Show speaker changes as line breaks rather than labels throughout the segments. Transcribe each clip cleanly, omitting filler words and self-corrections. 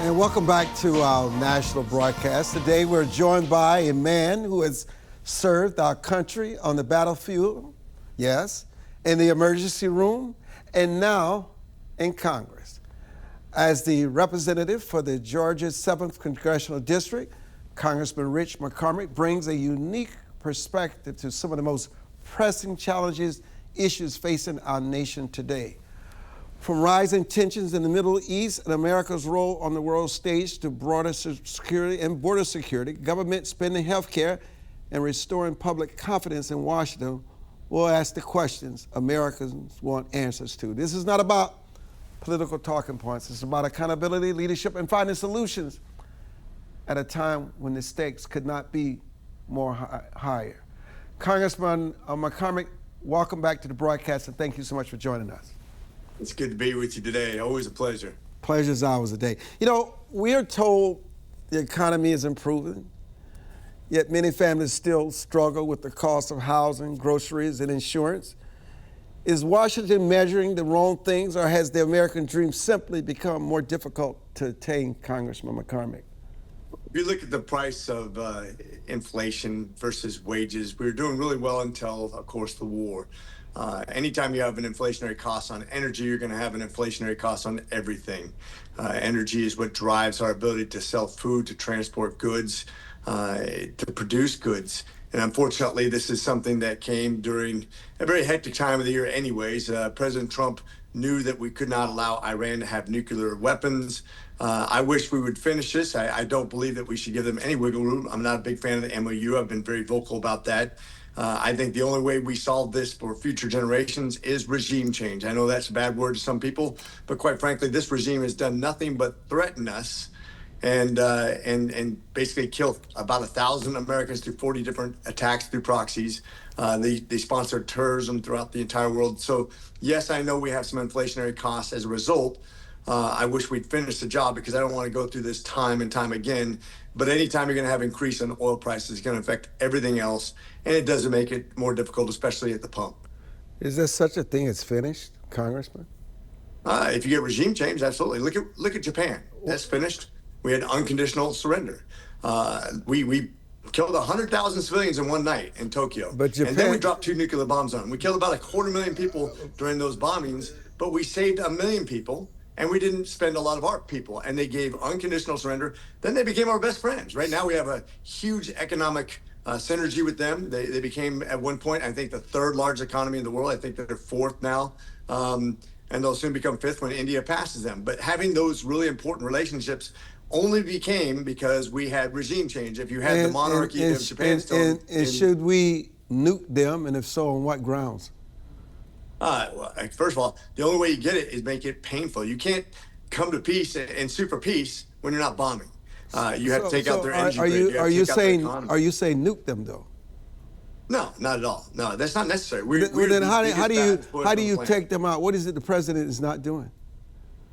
And welcome back to our national broadcast. Today we're joined by a man who has served our country on the battlefield, yes, in the emergency room, and now in Congress. As the representative for the Georgia 7th Congressional District, Congressman Rich McCormick brings a unique perspective to some of the most pressing challenges, issues facing our nation today. From rising tensions in the Middle East and America's role on the world stage to broader security and border security, government spending, healthcare, and restoring public confidence in Washington, we'll ask the questions Americans want answers to. This is not about political talking points. It's about accountability, leadership, and finding solutions at a time when the stakes could not be more higher. Congressman McCormick, welcome back to the broadcast, and thank you so much for joining us.
It's good to be with you today. Always a pleasure.
Pleasure's ours today. You know, we are told the economy is improving, yet many families still struggle with the cost of housing, groceries, and insurance. Is Washington measuring the wrong things, or has the American dream simply become more difficult to attain, Congressman McCormick?
If you look at the price of inflation versus wages, we were doing really well until, of course, the war. Anytime you have an inflationary cost on energy, you're going to have an inflationary cost on everything. Energy is what drives our ability to sell food, to transport goods, to produce goods. And unfortunately, this is something that came during a very hectic time of the year anyways. President Trump knew that we could not allow Iran to have nuclear weapons. I wish we would finish this. I don't believe that we should give them any wiggle room. I'm not a big fan of the MOU. I've been very vocal about that. I think the only way we solve this for future generations is regime change. I know that's a bad word to some people, but quite frankly, this regime has done nothing but threaten us and basically kill about 1,000 Americans through 40 different attacks through proxies. They sponsor terrorism throughout the entire world. So yes, I know we have some inflationary costs as a result. I wish we'd finish the job because I don't want to go through this time and time again. But anytime you're going to have increase in oil prices, it's going to affect everything else. And it doesn't make it more difficult, especially at the pump.
Is there such a thing as finished, Congressman?
If you get regime change, absolutely. Look at Japan. That's finished. We had unconditional surrender. We killed 100,000 civilians in one night in Tokyo.
But Japan...
And then we dropped 2 nuclear bombs on them. We killed about 250,000 people during those bombings, but we saved 1 million people. And we didn't spend a lot of our people, and they gave unconditional surrender. Then they became our best friends. Right now, we have a huge economic synergy with them. They became, at one point, I think, the 3rd largest economy in the world. I think they're 4th now. And they'll soon become 5th when India passes them. But having those really important relationships only became because we had regime change. If you had the monarchy of Japan still...
And should we nuke them, and if so, on what grounds?
Well, first of all, the only way you get it is make it painful. You can't come to peace and sue for peace when you're not bombing. You have to take out their energy grid.
Are you saying nuke them though?
No, not at all. No, that's not necessary.
Then how do you take them out? What is it the president is not doing?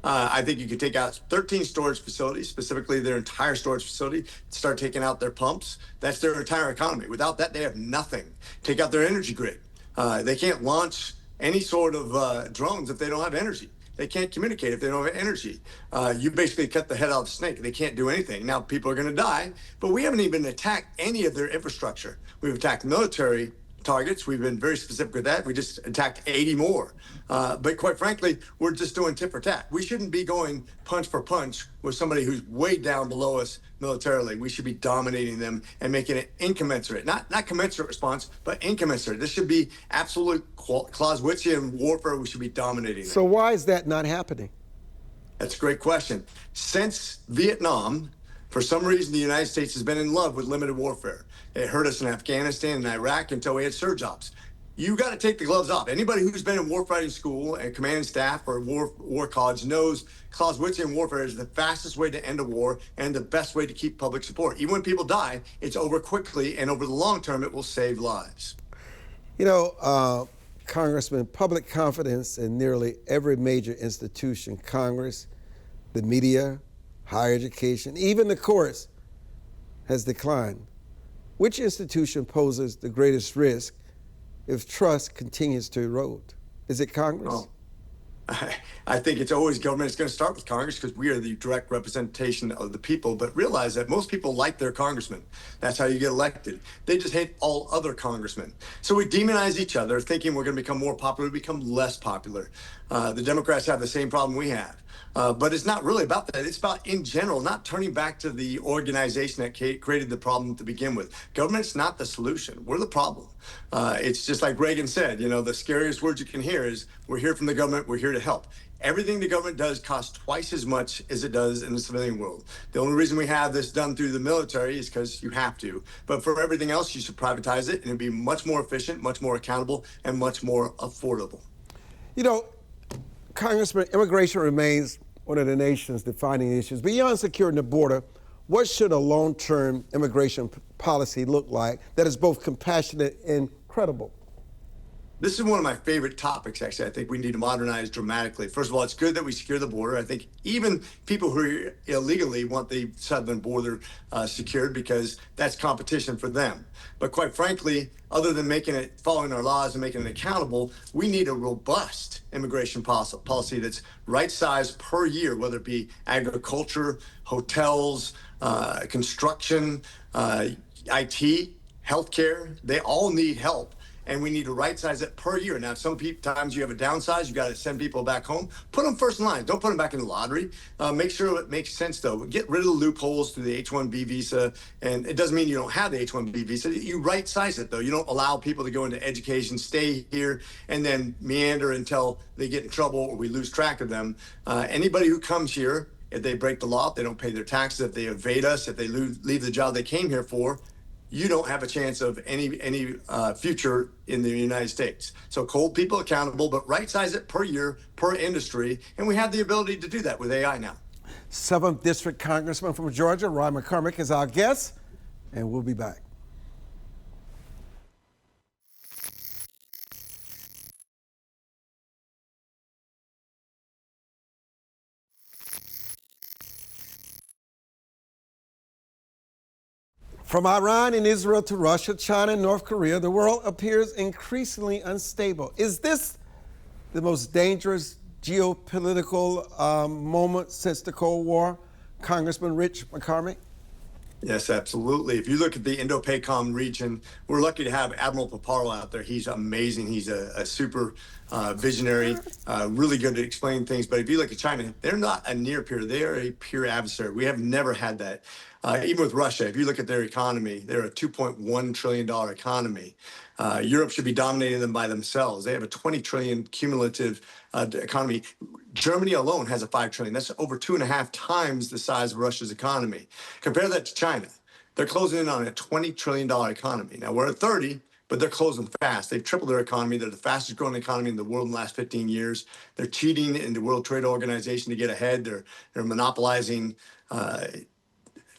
I think you could take out 13 storage facilities, specifically their entire storage facility, start taking out their pumps. That's their entire economy. Without that, they have nothing. Take out their energy grid. They can't launch any sort of drones if they don't have energy. They can't communicate if they don't have energy. You basically cut the head off the snake. They can't do anything. Now, people are going to die, but we haven't even attacked any of their infrastructure. We've attacked military targets. We've been very specific with that. We just attacked 80 more. But quite frankly, we're just doing tit for tat. We shouldn't be going punch for punch with somebody who's way down below us militarily. We should be dominating them and making it incommensurate. Not commensurate response, but incommensurate. This should be absolute Clausewitzian warfare. We should be dominating them.
So why is that not happening?
That's a great question. Since Vietnam, for some reason, the United States has been in love with limited warfare. It hurt us in Afghanistan and Iraq until we had surge ops. You got to take the gloves off. Anybody who's been in warfighting school and command and staff or war college knows Clausewitzian warfare is the fastest way to end a war and the best way to keep public support. Even when people die, it's over quickly, and over the long term, it will save lives.
You know, Congressman, public confidence in nearly every major institution, Congress, the media, higher education, even the courts, has declined. Which institution poses the greatest risk if trust continues to erode? Is it Congress?
Oh, I think it's always government. It's going to start with Congress because we are the direct representation of the people. But realize that most people like their congressman. That's how you get elected. They just hate all other congressmen. So we demonize each other, thinking we're going to become more popular. We become less popular. The Democrats have the same problem we have. But it's not really about that. It's about, in general, not turning back to the organization that created the problem to begin with. Government's not the solution. We're the problem. It's just like Reagan said, the scariest words you can hear is, we're here from the government, we're here to help. Everything the government does costs twice as much as it does in the civilian world. The only reason we have this done through the military is because you have to. But for everything else, you should privatize it, and it'd be much more efficient, much more accountable, and much more affordable.
Congressman, immigration remains one of the nation's defining issues. Beyond securing the border, what should a long-term immigration policy look like that is both compassionate and credible?
This is one of my favorite topics, actually. I think we need to modernize dramatically. First of all, it's good that we secure the border. I think even people who are illegally want the southern border secured because that's competition for them. But quite frankly, other than following our laws and making it accountable, we need a robust immigration policy that's right-sized per year, whether it be agriculture, hotels, construction, IT, healthcare. They all need help. And we need to right-size it per year. Now, times you have a downsize, you got to send people back home. Put them first in line. Don't put them back in the lottery. Make sure it makes sense, though. Get rid of the loopholes through the H-1B visa. And it doesn't mean you don't have the H-1B visa. You right-size it, though. You don't allow people to go into education, stay here, and then meander until they get in trouble or we lose track of them. Anybody who comes here, if they break the law, if they don't pay their taxes, if they evade us, if they leave the job they came here for, you don't have a chance of any future in the United States. So hold people accountable, but right-size it per year, per industry, and we have the ability to do that with AI now.
7th District Congressman from Georgia, Roy McCormick, is our guest, and we'll be back. From Iran and Israel to Russia, China, and North Korea, the world appears increasingly unstable. Is this the most dangerous geopolitical moment since the Cold War, Congressman Rich McCormick?
Yes, absolutely. If you look at the Indo-PACOM region, we're lucky to have Admiral Paparo out there. He's amazing. He's a super visionary, really good at explaining things. But if you look at China, they're not a near peer. They are a pure adversary. We have never had that. Even with Russia, if you look at their economy, they're a $2.1 trillion economy. Europe should be dominating them by themselves. They have a 20 trillion cumulative economy. Germany alone has a 5 trillion. That's over 2.5 times the size of Russia's economy. Compare that to China. They're closing in on a $20 trillion economy. Now we're at 30, but they're closing fast. They've tripled their economy. They're the fastest growing economy in the world in the last 15 years. They're cheating in the World Trade Organization to get ahead. They're monopolizing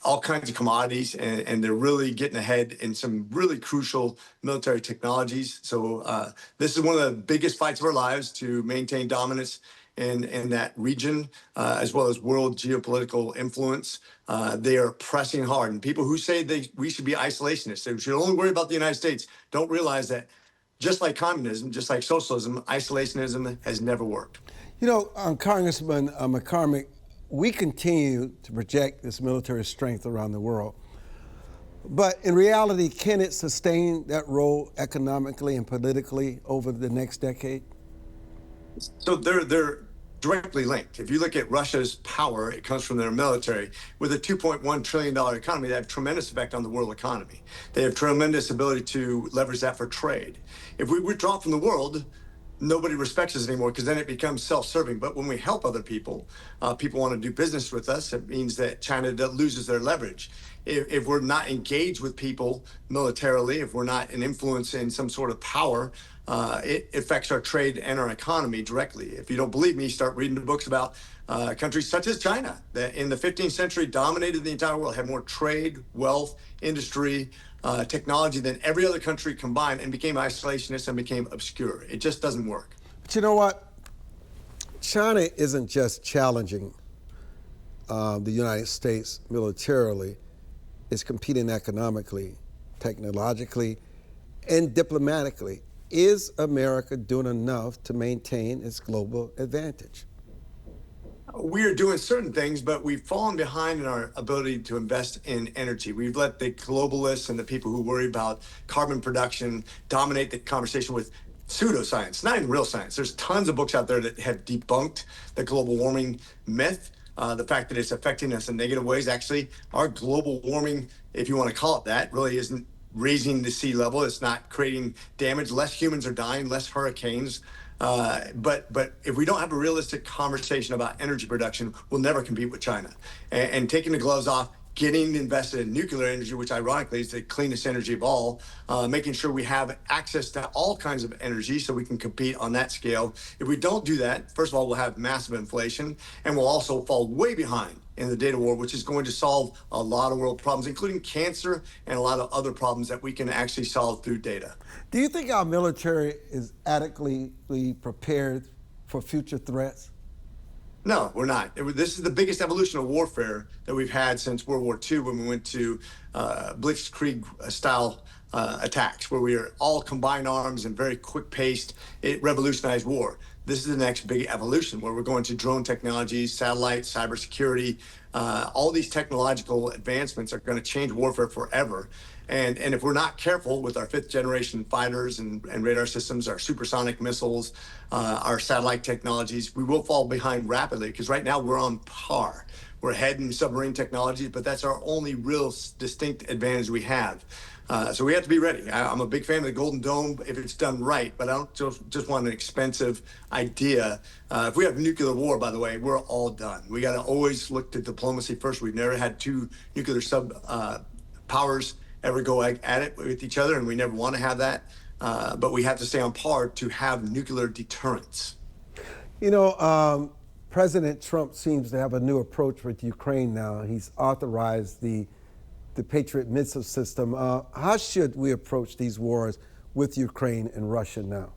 all kinds of commodities, and they're really getting ahead in some really crucial military technologies. So this is one of the biggest fights of our lives to maintain dominance in that region, as well as world geopolitical influence. They are pressing hard. And people who say we should be isolationists, they should only worry about the United States, don't realize that just like communism, just like socialism, isolationism has never worked.
Congressman McCormick, we continue to project this military strength around the world. But in reality, can it sustain that role economically and politically over the next decade?
So they're directly linked. If you look at Russia's power, it comes from their military. With a $2.1 trillion economy, they have tremendous effect on the world economy. They have tremendous ability to leverage that for trade. If we withdraw from the world, nobody respects us anymore because then it becomes self-serving. But when we help other people, people want to do business with us. It means that China loses their leverage. If we're not engaged with people militarily, if we're not an influence in some sort of power, it affects our trade and our economy directly. If you don't believe me, start reading the books about countries such as China that in the 15th century dominated the entire world, had more trade, wealth, industry, technology than every other country combined, and became isolationist and became obscure. It just doesn't work.
But you know what? China isn't just challenging the United States militarily. It's competing economically, technologically, and diplomatically. is America doing enough to maintain its global advantage?
We are doing certain things, but we've fallen behind in our ability to invest in energy. We've let the globalists and the people who worry about carbon production dominate the conversation with pseudoscience, not even real science. There's tons of books out there that have debunked the global warming myth. The fact that it's affecting us in negative ways. Actually, our global warming, if you want to call it that, really isn't raising the sea level. It's not creating damage. Less humans are dying, less hurricanes. But if we don't have a realistic conversation about energy production, we'll never compete with China. And taking the gloves off, getting invested in nuclear energy, which ironically is the cleanest energy of all, making sure we have access to all kinds of energy so we can compete on that scale. If we don't do that, first of all, we'll have massive inflation, and we'll also fall way behind in the data war, which is going to solve a lot of world problems, including cancer and a lot of other problems that we can actually solve through data.
Do you think our military is adequately prepared for future threats?
No, we're not. This is the biggest evolution of warfare that we've had since World War II, when we went to blitzkrieg-style attacks, where we are all combined arms and very quick-paced. It revolutionized war. This is the next big evolution, where we're going to drone technologies, satellites, cybersecurity. All these technological advancements are going to change warfare forever. And if we're not careful with our fifth generation fighters and radar systems, our supersonic missiles, our satellite technologies, we will fall behind rapidly, because right now we're on par. We're ahead in submarine technologies, but that's our only real distinct advantage we have. So we have to be ready. I'm a big fan of the Golden Dome if it's done right, but I don't just want an expensive idea. If we have nuclear war, by the way, we're all done. We got to always look to diplomacy first. We've never had two nuclear powers ever go at it with each other, and we never want to have that. But we have to stay on par to have nuclear deterrence.
You know, President Trump seems to have a new approach with Ukraine now. He's authorized the Patriot missile system. How should we approach these wars with Ukraine and Russia now?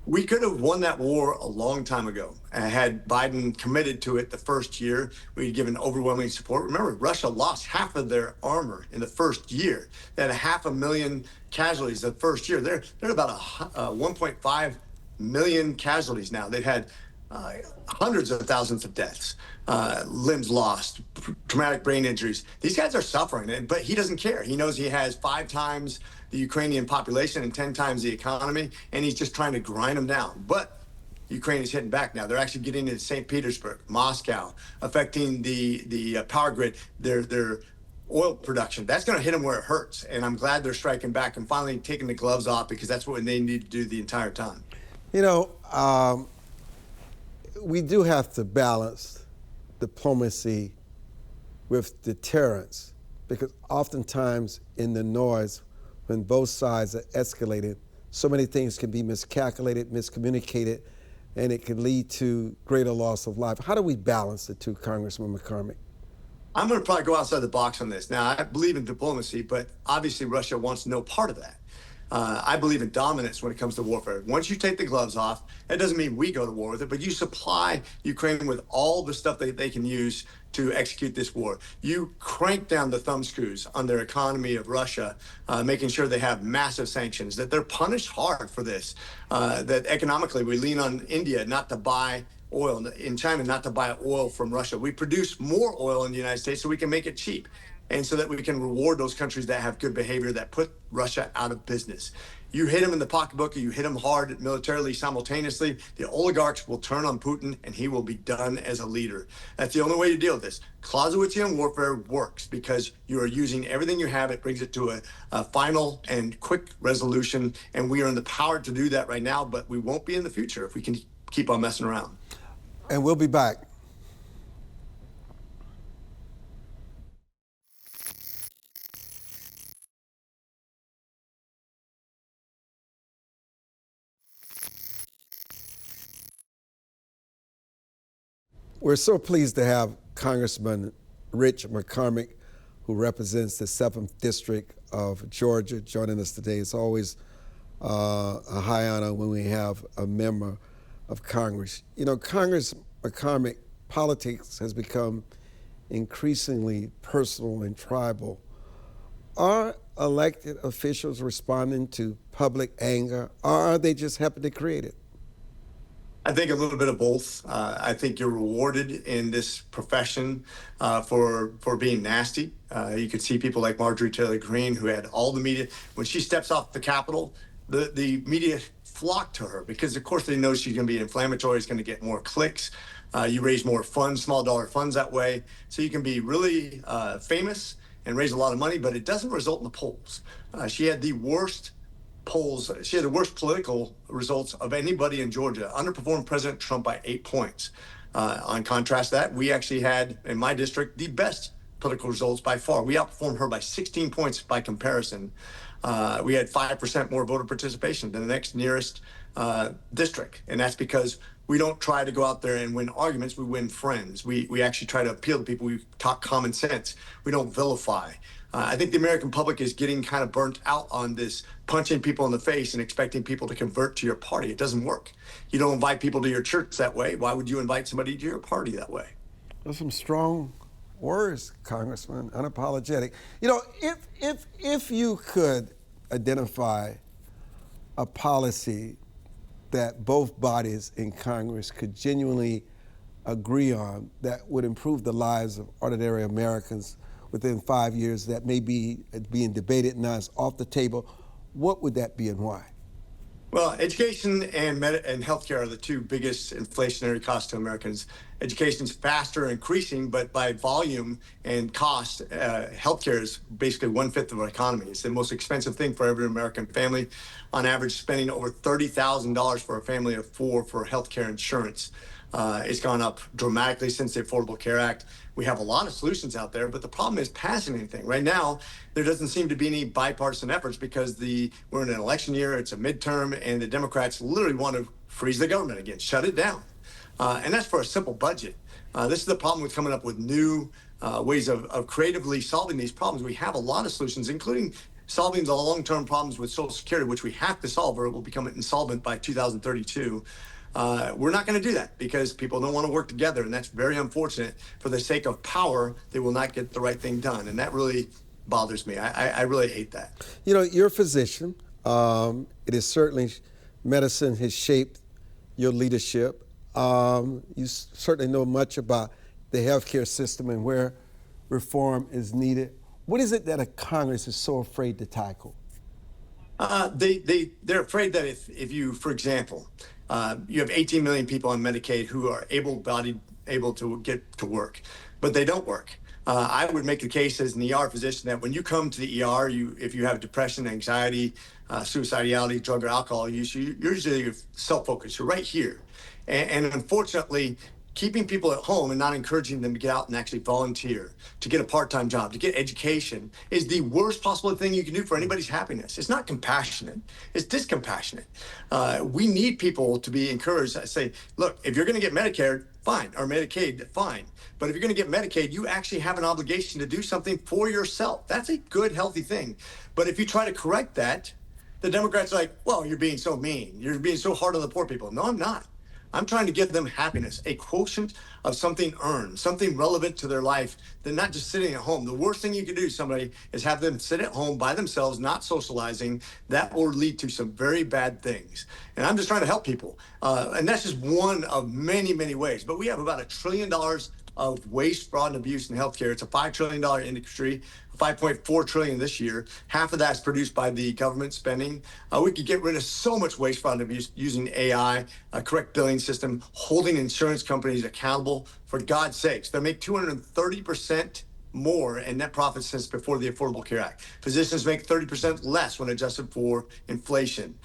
We could have won that war a long time ago. Had Biden committed to it the first year, we'd given overwhelming support. Remember, Russia lost half of their armor in the first year. They had 500,000 casualties the first year. They're about 1.5 million casualties now. They've had hundreds of thousands of deaths, limbs lost, traumatic brain injuries. These guys are suffering, but he doesn't care. He knows he has 5 times the Ukrainian population and 10 times the economy, and he's just trying to grind them down. But Ukraine is hitting back now. They're actually getting into St. Petersburg, Moscow, affecting the power grid, their oil production. That's going to hit them where it hurts. And I'm glad they're striking back and finally taking the gloves off, because that's what they need to do the entire time.
You know, we do have to balance diplomacy with deterrence, because oftentimes in the noise, when both sides are escalated, so many things can be miscalculated, miscommunicated, and it can lead to greater loss of life. How do we balance the two, Congressman McCormick?
I'm going to probably go outside the box on this. Now, I believe in diplomacy, but obviously Russia wants no part of that. I believe in dominance when it comes to warfare. Once you take the gloves off, that doesn't mean we go to war with it, but you supply Ukraine with all the stuff that they can use to execute this war. You crank down the thumb screws on their economy of Russia, making sure they have massive sanctions, that they're punished hard for this, that economically we lean on India not to buy oil, in China not to buy oil from Russia. We produce more oil in the United States so we can make it cheap, and so that we can reward those countries that have good behavior, that put Russia out of business. You hit them in the pocketbook, or you hit them hard militarily simultaneously, the oligarchs will turn on Putin and he will be done as a leader. That's the only way to deal with this. Clausewitzian warfare works because you are using everything you have. It brings it to a final and quick resolution, and we are in the power to do that right now, but we won't be in the future if we can keep on messing around.
And we'll be back. We're so pleased to have Congressman Rich McCormick, who represents the 7th District of Georgia, joining us today. It's always a high honor when we have a member of Congress. You know, Congressman McCormick, politics has become increasingly personal and tribal. Are elected officials responding to public anger, or are they just happy to create it?
I think a little bit of both. I think you're rewarded in this profession for being nasty. You could see people like Marjorie Taylor Greene, who had all the media. When she steps off the Capitol, the media flock to her because, of course, they know she's going to be inflammatory. It's going to get more clicks. You raise more funds, small dollar funds that way. So you can be really famous and raise a lot of money, but it doesn't result in the polls. She had the worst polls. She had the worst political results of anybody in Georgia, underperformed President Trump by 8 points. On contrast to that, we actually had, in my district, the best political results by far. We outperformed her by 16 points by comparison. We had 5% more voter participation than the next nearest district. And that's because we don't try to go out there and win arguments. We win friends. We actually try to appeal to people. We talk common sense. We don't vilify. I think the American public is getting kind of burnt out on this punching people in the face and expecting people to convert to your party. It doesn't work. You don't invite people to your church that way. Why would you invite somebody to your party that way?
Those are some strong words, Congressman, unapologetic. You know, if you could identify a policy that both bodies in Congress could genuinely agree on that would improve the lives of ordinary Americans within 5 years that may be being debated now is off the table, what would that be and why?
Well, education and healthcare are the two biggest inflationary costs to Americans. Education's faster increasing, but by volume and cost, healthcare is basically 1/5 of our economy. It's the most expensive thing for every American family. On average, spending over $30,000 for a family of four for healthcare insurance. It's gone up dramatically since the Affordable Care Act. We have a lot of solutions out there, but the problem is passing anything. Right now, there doesn't seem to be any bipartisan efforts because we're in an election year, it's a midterm, and the Democrats literally want to freeze the government again, shut it down. And that's for a simple budget. This is the problem with coming up with new ways of creatively solving these problems. We have a lot of solutions, including solving the long-term problems with Social Security, which we have to solve or it will become insolvent by 2032. We're not going to do that because people don't want to work together, and that's very unfortunate. For the sake of power, they will not get the right thing done, and that really bothers me. I really hate that.
You know, you're a physician. It is certainly, medicine has shaped your leadership. You certainly know much about the healthcare system and where reform is needed. What is it that a Congress is so afraid to tackle?
They're afraid that if you, for example, you have 18 million people on Medicaid who are able-bodied, able to get to work, but they don't work. I would make the case as an ER physician that when you come to the ER, if you have depression, anxiety, suicidality, drug or alcohol use, you're usually self-focused. You're right here. And unfortunately, keeping people at home and not encouraging them to get out and actually volunteer, to get a part-time job, to get education is the worst possible thing you can do for anybody's happiness. It's not compassionate, it's discompassionate. We need people to be encouraged to say, look, if you're gonna get Medicare, fine, or Medicaid, fine. But if you're gonna get Medicaid, you actually have an obligation to do something for yourself. That's a good, healthy thing. But if you try to correct that, the Democrats are like, well, you're being so mean. You're being so hard on the poor people. No, I'm not. I'm trying to give them happiness, a quotient of something earned, something relevant to their life. They're not just sitting at home. The worst thing you can do to somebody is have them sit at home by themselves, not socializing. That will lead to some very bad things. And I'm just trying to help people. And that's just one of many, many ways. But we have about $1 trillion of waste, fraud, and abuse in healthcare. It's a $5 trillion industry, 5.4 trillion this year. Half of that's produced by the government spending. We could get rid of so much waste, fraud, and abuse using AI, a correct billing system, holding insurance companies accountable. For God's sakes, they make 230% more in net profits since before the Affordable Care Act. Physicians make 30% less when adjusted for inflation.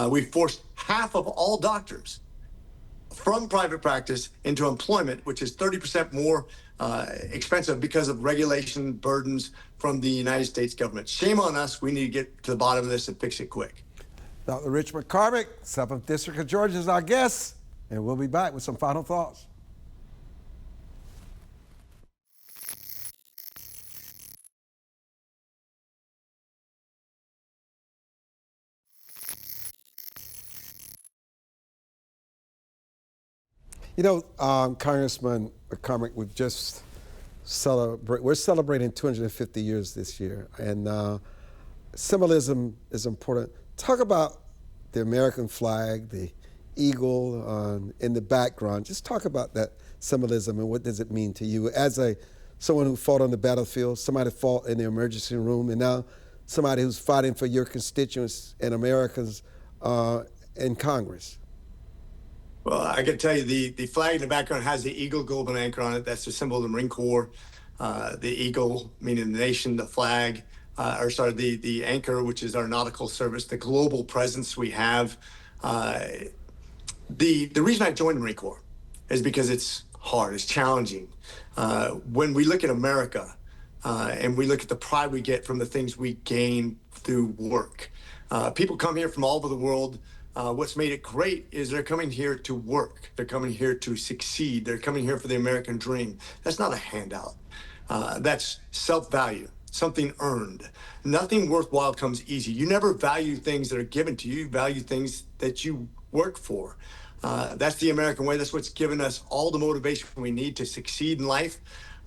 We forced half of all doctors from private practice into employment, which is 30% more expensive because of regulation burdens from the United States government. Shame on us. We need to get to the bottom of this and fix it quick.
Dr. Rich McCormick, 7th District of Georgia, is our guest, and we'll be back with some final thoughts. You know, Congressman McCormick, we're celebrating 250 years this year, and symbolism is important. Talk about the American flag, the eagle in the background. Just talk about that symbolism and what does it mean to you as someone who fought on the battlefield, somebody fought in the emergency room, and now somebody who's fighting for your constituents and Americans in Congress.
Well, I can tell you the flag in the background has the eagle golden anchor on it. That's the symbol of the Marine Corps. The eagle, meaning the nation, the flag, the anchor, which is our nautical service, the global presence we have. The reason I joined the Marine Corps is because it's hard, it's challenging. When we look at America and we look at the pride we get from the things we gain through work, people come here from all over the world. What's made it great is they're coming here to work. They're coming here to succeed. They're coming here for the American dream. That's not a handout. That's self-value, something earned. Nothing worthwhile comes easy. You never value things that are given to you. You value things that you work for. That's the American way. That's what's given us all the motivation we need to succeed in life.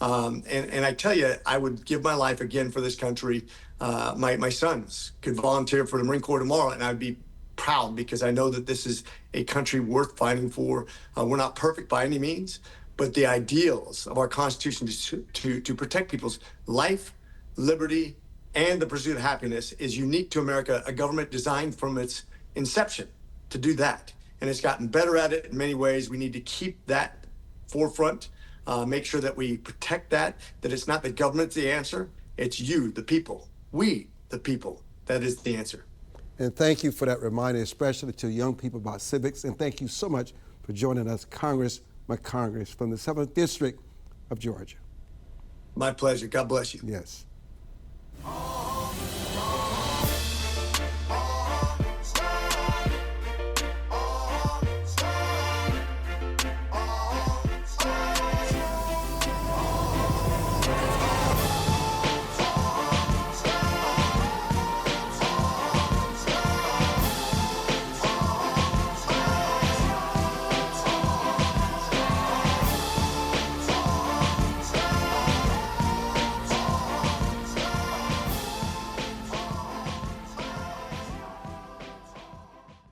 And I tell you, I would give my life again for this country. My sons could volunteer for the Marine Corps tomorrow, and I'd be proud because I know that this is a country worth fighting for. We're not perfect by any means, but the ideals of our Constitution to protect people's life, liberty, and the pursuit of happiness is unique to America, a government designed from its inception to do that. And it's gotten better at it in many ways. We need to keep that forefront, make sure that we protect that it's not the government's the answer, it's you, the people, we, the people, that is the answer.
And thank you for that reminder, especially to young people about civics. And thank you so much for joining us, my Congress from the 7th District of Georgia.
My pleasure. God bless you.
Yes.